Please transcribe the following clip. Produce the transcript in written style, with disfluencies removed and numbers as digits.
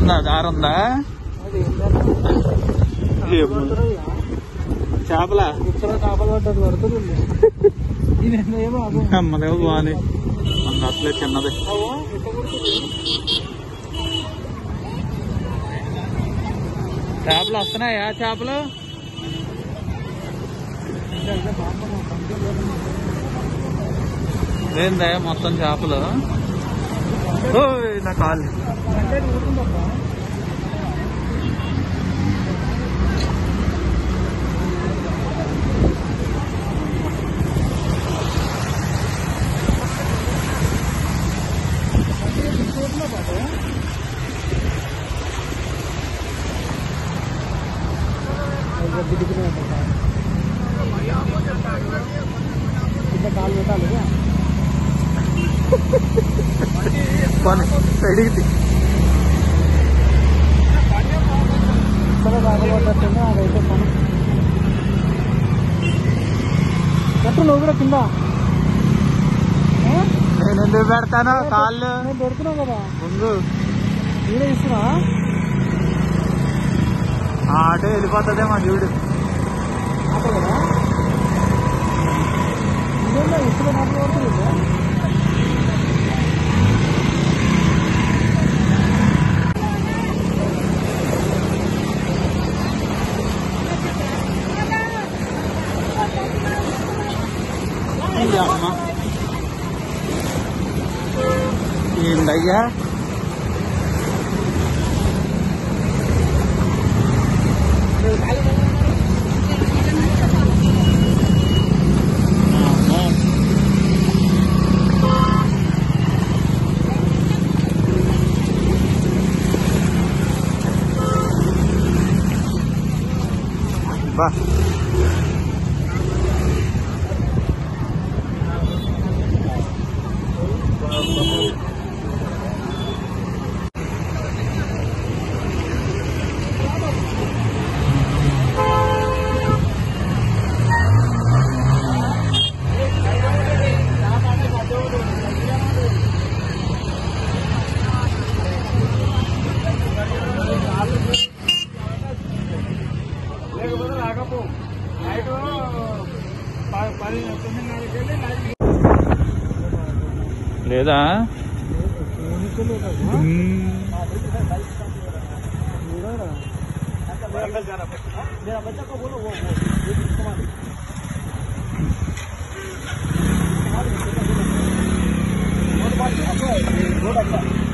దారుందా చేపల చేపలు పడ్డది పడుతుంది అమ్మదేమో బాగుంది మన అసలే చిన్నది. చేపలు వస్తున్నాయా? చేపలు ఏందా మొత్తం చేపలు? నా కాళ్ళు కాలు పెట్టాలి అడిగింది బాగుపడ్డట్టుంది. అదైతే పని ఎట్టు నువ్వు కూడా కింద నేను ఎందుకు పెడతాను కాళ్ళు? నేను పెడుతున్నావు కదా ముందు మీరే ఇస్తున్నా ఆటే వెళ్ళిపోతుందే మా చూడు. అక్కడ కదా ఇదేనా ఇసుక మాటలు పడుతుంది. ఏందయ్యా బా లేదా रोड